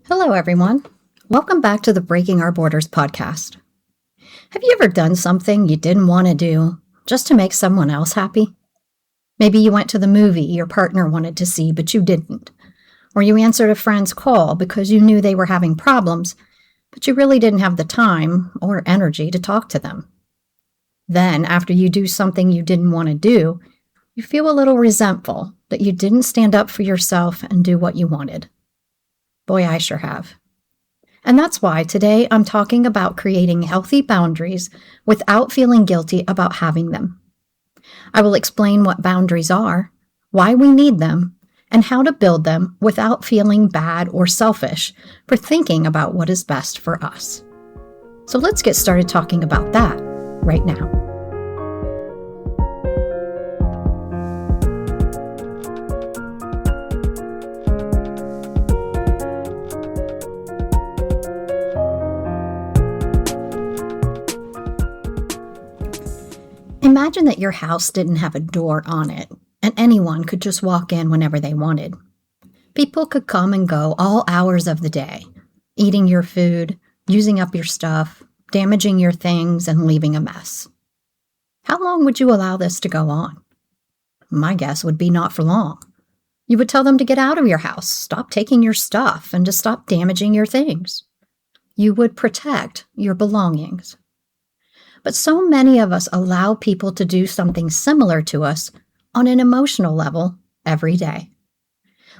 Hello, everyone. Welcome back to the Breaking Our Borders podcast. Have you ever done something you didn't want to do just to make someone else happy? Maybe you went to the movie your partner wanted to see, but you didn't. Or you answered a friend's call because you knew they were having problems, but you really didn't have the time or energy to talk to them. Then, after you do something you didn't want to do, you feel a little resentful that you didn't stand up for yourself and do what you wanted. Boy, I sure have. And that's why today I'm talking about creating healthy boundaries without feeling guilty about having them. I will explain what boundaries are, why we need them, and how to build them without feeling bad or selfish for thinking about what is best for us. So let's get started talking about that right now. Imagine that your house didn't have a door on it, and anyone could just walk in whenever they wanted. People could come and go all hours of the day, eating your food, using up your stuff, damaging your things, and leaving a mess. How long would you allow this to go on? My guess would be not for long. You would tell them to get out of your house, stop taking your stuff, and to stop damaging your things. You would protect your belongings. But so many of us allow people to do something similar to us on an emotional level every day.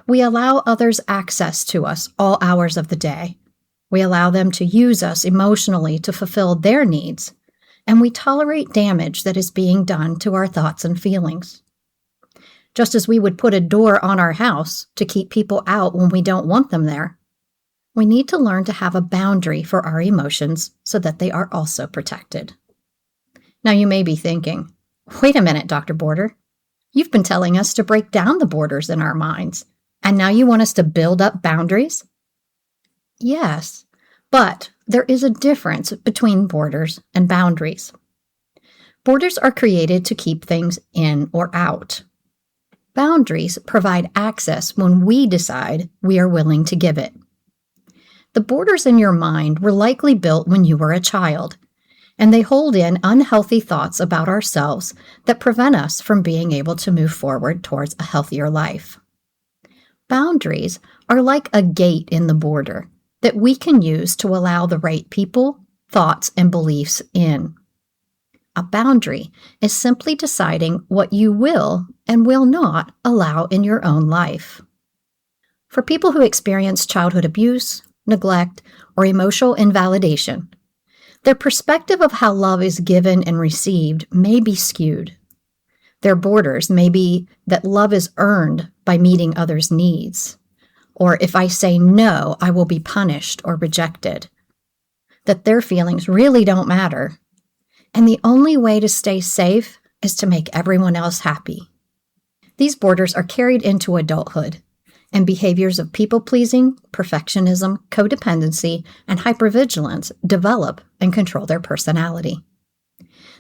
We allow others access to us all hours of the day. We allow them to use us emotionally to fulfill their needs, and we tolerate damage that is being done to our thoughts and feelings. Just as we would put a door on our house to keep people out when we don't want them there, we need to learn to have a boundary for our emotions so that they are also protected. Now you may be thinking, wait a minute, Dr. Border. You've been telling us to break down the borders in our minds, and now you want us to build up boundaries? Yes, but there is a difference between borders and boundaries. Borders are created to keep things in or out. Boundaries provide access when we decide we are willing to give it. The borders in your mind were likely built when you were a child, and they hold in unhealthy thoughts about ourselves that prevent us from being able to move forward towards a healthier life. Boundaries are like a gate in the border that we can use to allow the right people, thoughts, and beliefs in. A boundary is simply deciding what you will and will not allow in your own life. For people who experience childhood abuse, neglect, or emotional invalidation, their perspective of how love is given and received may be skewed. Their borders may be that love is earned by meeting others' needs, or if I say no, I will be punished or rejected, that their feelings really don't matter, and the only way to stay safe is to make everyone else happy. These borders are carried into adulthood, and behaviors of people-pleasing, perfectionism, codependency, and hypervigilance develop and control their personality.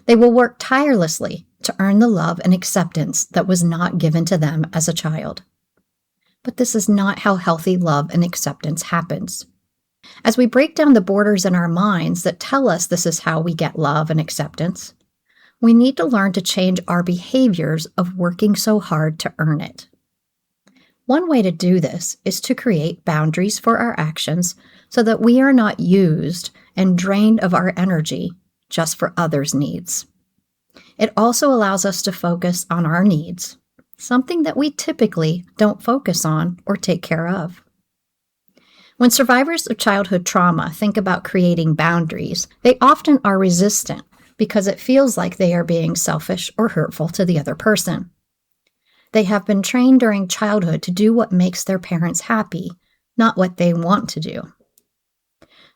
They will work tirelessly to earn the love and acceptance that was not given to them as a child. But this is not how healthy love and acceptance happens. As we break down the borders in our minds that tell us this is how we get love and acceptance, we need to learn to change our behaviors of working so hard to earn it. One way to do this is to create boundaries for our actions so that we are not used and drained of our energy just for others' needs. It also allows us to focus on our needs, something that we typically don't focus on or take care of. When survivors of childhood trauma think about creating boundaries, they often are resistant because it feels like they are being selfish or hurtful to the other person. They have been trained during childhood to do what makes their parents happy, not what they want to do.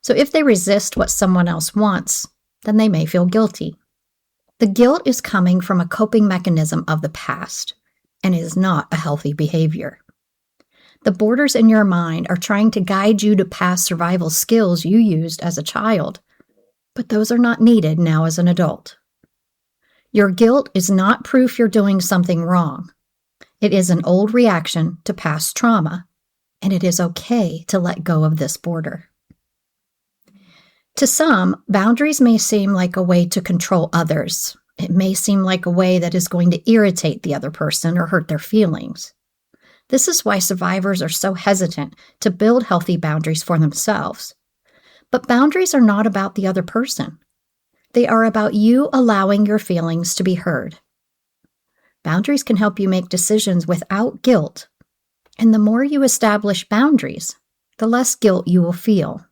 So if they resist what someone else wants, then they may feel guilty. The guilt is coming from a coping mechanism of the past and is not a healthy behavior. The borders in your mind are trying to guide you to past survival skills you used as a child, but those are not needed now as an adult. Your guilt is not proof you're doing something wrong. It is an old reaction to past trauma, and it is okay to let go of this border. To some, boundaries may seem like a way to control others. It may seem like a way that is going to irritate the other person or hurt their feelings. This is why survivors are so hesitant to build healthy boundaries for themselves. But boundaries are not about the other person. They are about you allowing your feelings to be heard. Boundaries can help you make decisions without guilt. And the more you establish boundaries, the less guilt you will feel.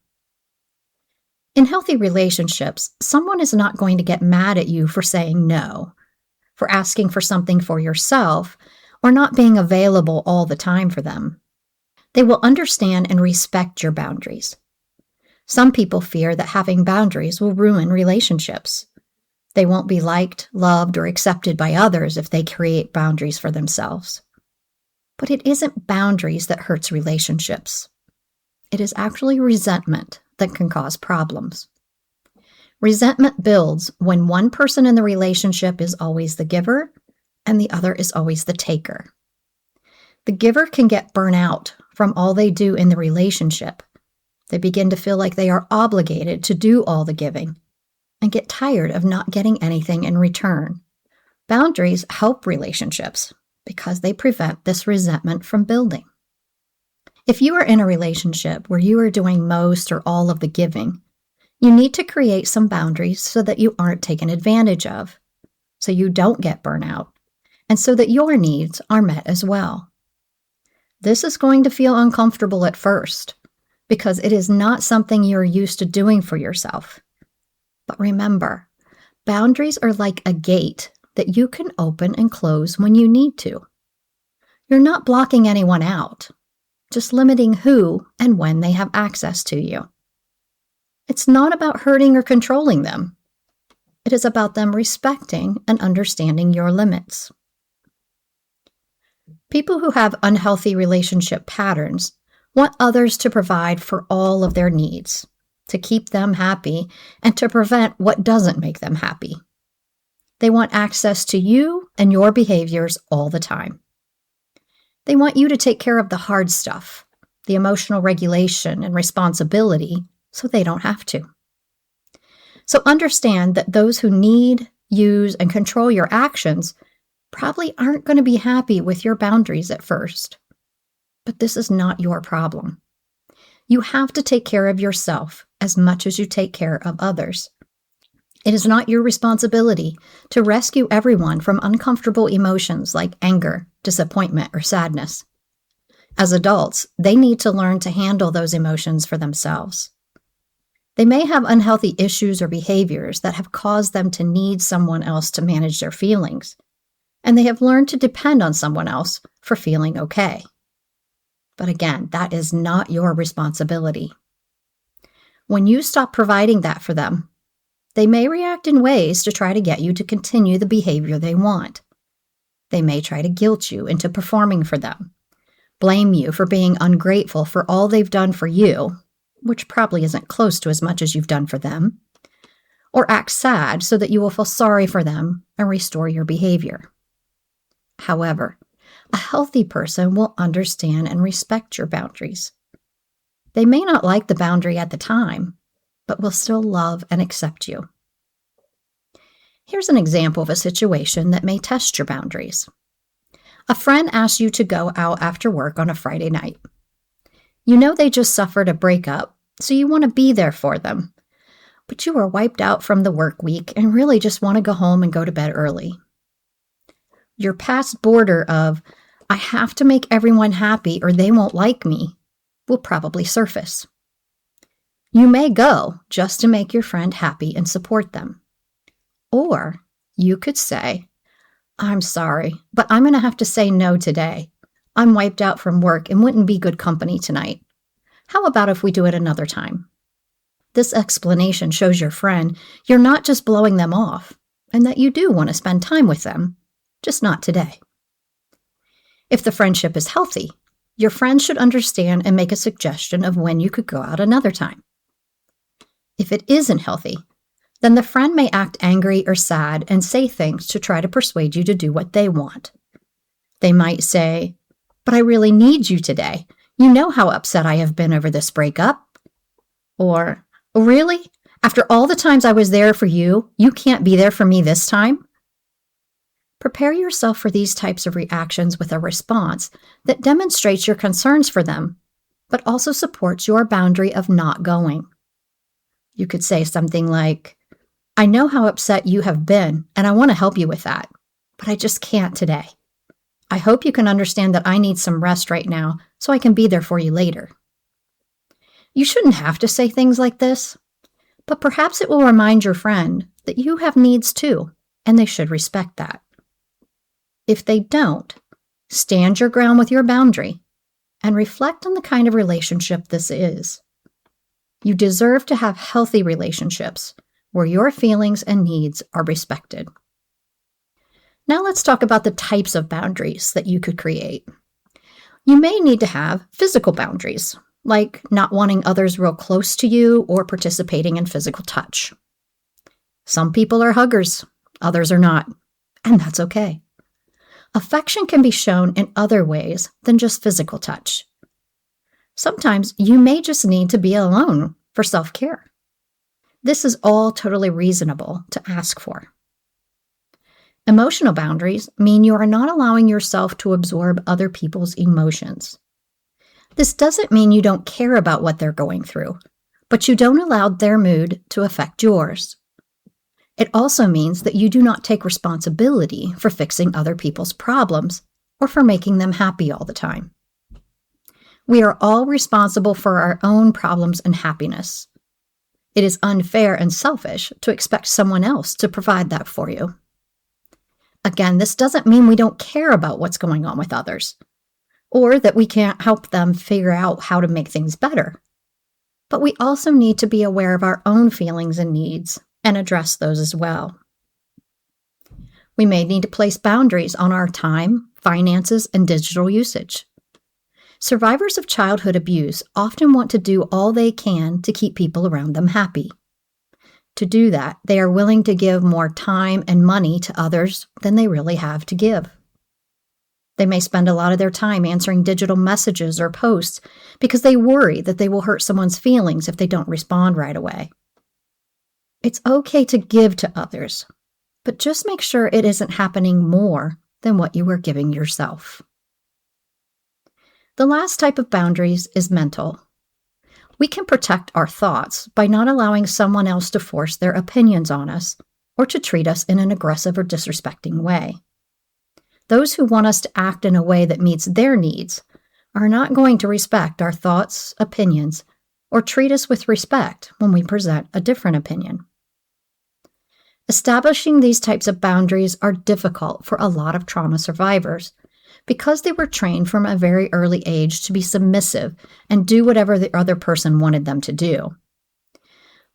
In healthy relationships, someone is not going to get mad at you for saying no, for asking for something for yourself, or not being available all the time for them. They will understand and respect your boundaries. Some people fear that having boundaries will ruin relationships. They won't be liked, loved, or accepted by others if they create boundaries for themselves. But it isn't boundaries that hurts relationships. It is actually resentment that can cause problems. Resentment builds when one person in the relationship is always the giver and the other is always the taker. The giver can get burnt out from all they do in the relationship. They begin to feel like they are obligated to do all the giving and get tired of not getting anything in return. Boundaries help relationships because they prevent this resentment from building. If you are in a relationship where you are doing most or all of the giving, you need to create some boundaries so that you aren't taken advantage of, so you don't get burnt out, and so that your needs are met as well. This is going to feel uncomfortable at first, because it is not something you're used to doing for yourself. But remember, boundaries are like a gate that you can open and close when you need to. You're not blocking anyone out, just limiting who and when they have access to you. It's not about hurting or controlling them. It is about them respecting and understanding your limits. People who have unhealthy relationship patterns want others to provide for all of their needs, to keep them happy, and to prevent what doesn't make them happy. They want access to you and your behaviors all the time. They want you to take care of the hard stuff, the emotional regulation and responsibility, so they don't have to. So understand that those who need, use, and control your actions probably aren't going to be happy with your boundaries at first. But this is not your problem. You have to take care of yourself as much as you take care of others. It is not your responsibility to rescue everyone from uncomfortable emotions like anger, disappointment, or sadness. As adults, they need to learn to handle those emotions for themselves. They may have unhealthy issues or behaviors that have caused them to need someone else to manage their feelings, and they have learned to depend on someone else for feeling okay. But again, that is not your responsibility. When you stop providing that for them, they may react in ways to try to get you to continue the behavior they want. They may try to guilt you into performing for them, blame you for being ungrateful for all they've done for you, which probably isn't close to as much as you've done for them, or act sad so that you will feel sorry for them and restore your behavior. However, a healthy person will understand and respect your boundaries. They may not like the boundary at the time, but will still love and accept you. Here's an example of a situation that may test your boundaries. A friend asks you to go out after work on a Friday night. You know they just suffered a breakup, so you want to be there for them, but you are wiped out from the work week and really just want to go home and go to bed early. Your past border of, I have to make everyone happy or they won't like me, will probably surface. You may go just to make your friend happy and support them. Or you could say, I'm sorry, but I'm going to have to say no today. I'm wiped out from work and wouldn't be good company tonight. How about if we do it another time? This explanation shows your friend you're not just blowing them off and that you do want to spend time with them, just not today. If the friendship is healthy, your friend should understand and make a suggestion of when you could go out another time. If it isn't healthy, then the friend may act angry or sad and say things to try to persuade you to do what they want. They might say, but I really need you today. You know how upset I have been over this breakup. Or, really? After all the times I was there for you, you can't be there for me this time? Prepare yourself for these types of reactions with a response that demonstrates your concerns for them, but also supports your boundary of not going. You could say something like, I know how upset you have been, and I want to help you with that, but I just can't today. I hope you can understand that I need some rest right now so I can be there for you later. You shouldn't have to say things like this, but perhaps it will remind your friend that you have needs too, and they should respect that. If they don't, stand your ground with your boundary and reflect on the kind of relationship this is. You deserve to have healthy relationships where your feelings and needs are respected. Now let's talk about the types of boundaries that you could create. You may need to have physical boundaries, like not wanting others real close to you or participating in physical touch. Some people are huggers, others are not, and that's okay. Affection can be shown in other ways than just physical touch. Sometimes you may just need to be alone for self-care. This is all totally reasonable to ask for. Emotional boundaries mean you are not allowing yourself to absorb other people's emotions. This doesn't mean you don't care about what they're going through, but you don't allow their mood to affect yours. It also means that you do not take responsibility for fixing other people's problems or for making them happy all the time. We are all responsible for our own problems and happiness. It is unfair and selfish to expect someone else to provide that for you. Again, this doesn't mean we don't care about what's going on with others, or that we can't help them figure out how to make things better. But we also need to be aware of our own feelings and needs and address those as well. We may need to place boundaries on our time, finances, and digital usage. Survivors of childhood abuse often want to do all they can to keep people around them happy. To do that, they are willing to give more time and money to others than they really have to give. They may spend a lot of their time answering digital messages or posts because they worry that they will hurt someone's feelings if they don't respond right away. It's okay to give to others, but just make sure it isn't happening more than what you are giving yourself. The last type of boundaries is mental. We can protect our thoughts by not allowing someone else to force their opinions on us or to treat us in an aggressive or disrespecting way. Those who want us to act in a way that meets their needs are not going to respect our thoughts, opinions, or treat us with respect when we present a different opinion. Establishing these types of boundaries are difficult for a lot of trauma survivors because they were trained from a very early age to be submissive and do whatever the other person wanted them to do.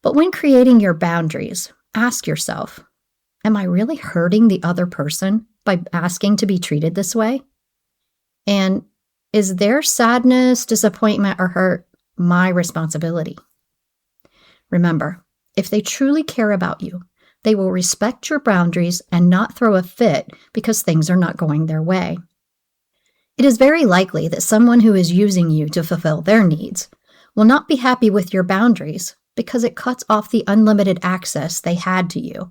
But when creating your boundaries, ask yourself, am I really hurting the other person by asking to be treated this way? And is their sadness, disappointment, or hurt my responsibility? Remember, if they truly care about you, they will respect your boundaries and not throw a fit because things are not going their way. It is very likely that someone who is using you to fulfill their needs will not be happy with your boundaries because it cuts off the unlimited access they had to you.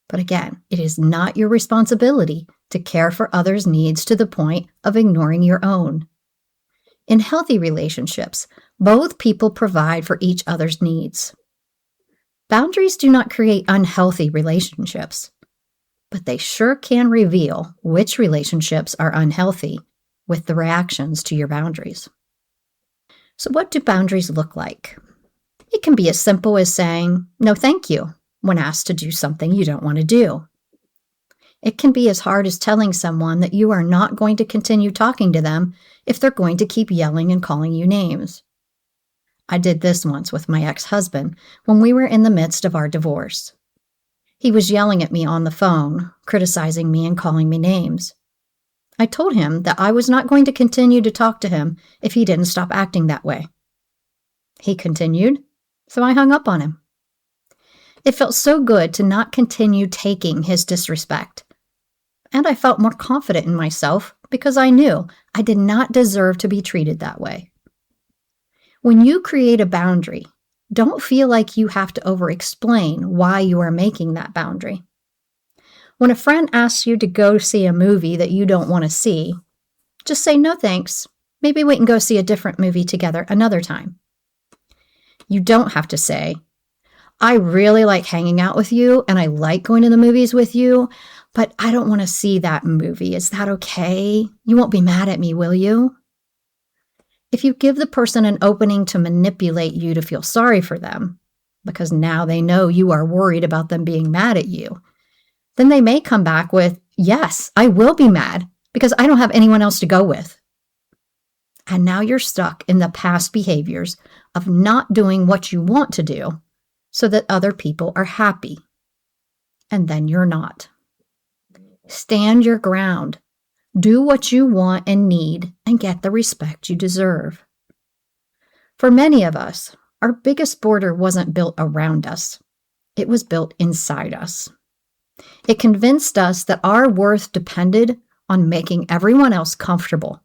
But again, it is not your responsibility to care for others' needs to the point of ignoring your own. In healthy relationships, both people provide for each other's needs. Boundaries do not create unhealthy relationships, but they sure can reveal which relationships are unhealthy with the reactions to your boundaries. So what do boundaries look like? It can be as simple as saying, "No, thank you," when asked to do something you don't want to do. It can be as hard as telling someone that you are not going to continue talking to them if they're going to keep yelling and calling you names. I did this once with my ex-husband when we were in the midst of our divorce. He was yelling at me on the phone, criticizing me and calling me names. I told him that I was not going to continue to talk to him if he didn't stop acting that way. He continued, so I hung up on him. It felt so good to not continue taking his disrespect. And I felt more confident in myself because I knew I did not deserve to be treated that way. When you create a boundary, don't feel like you have to over-explain why you are making that boundary. When a friend asks you to go see a movie that you don't want to see, just say, "No thanks. Maybe we can go see a different movie together another time." You don't have to say, "I really like hanging out with you and I like going to the movies with you, but I don't want to see that movie. Is that okay? You won't be mad at me, will you?" If you give the person an opening to manipulate you to feel sorry for them, because now they know you are worried about them being mad at you, then they may come back with, "Yes, I will be mad because I don't have anyone else to go with." And now you're stuck in the past behaviors of not doing what you want to do so that other people are happy. And then you're not. Stand your ground. Do what you want and need and get the respect you deserve. For many of us, our biggest border wasn't built around us. It was built inside us. It convinced us that our worth depended on making everyone else comfortable,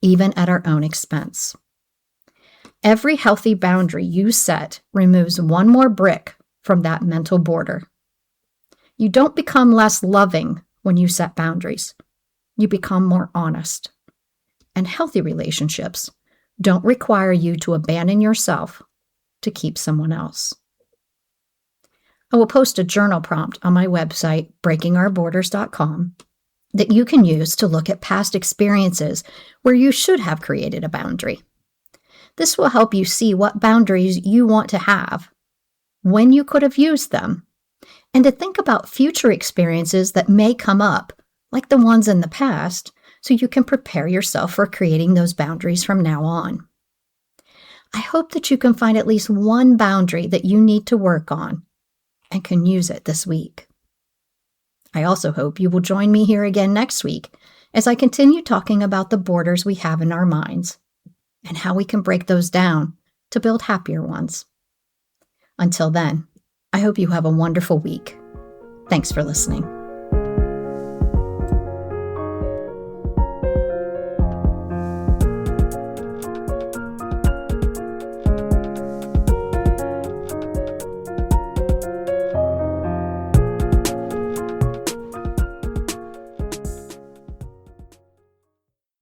even at our own expense. Every healthy boundary you set removes one more brick from that mental border. You don't become less loving when you set boundaries. You become more honest. And healthy relationships don't require you to abandon yourself to keep someone else. I will post a journal prompt on my website, breakingourborders.com, that you can use to look at past experiences where you should have created a boundary. This will help you see what boundaries you want to have, when you could have used them, and to think about future experiences that may come up, like the ones in the past, so you can prepare yourself for creating those boundaries from now on. I hope that you can find at least one boundary that you need to work on and can use it this week. I also hope you will join me here again next week as I continue talking about the borders we have in our minds and how we can break those down to build happier ones. Until then, I hope you have a wonderful week. Thanks for listening.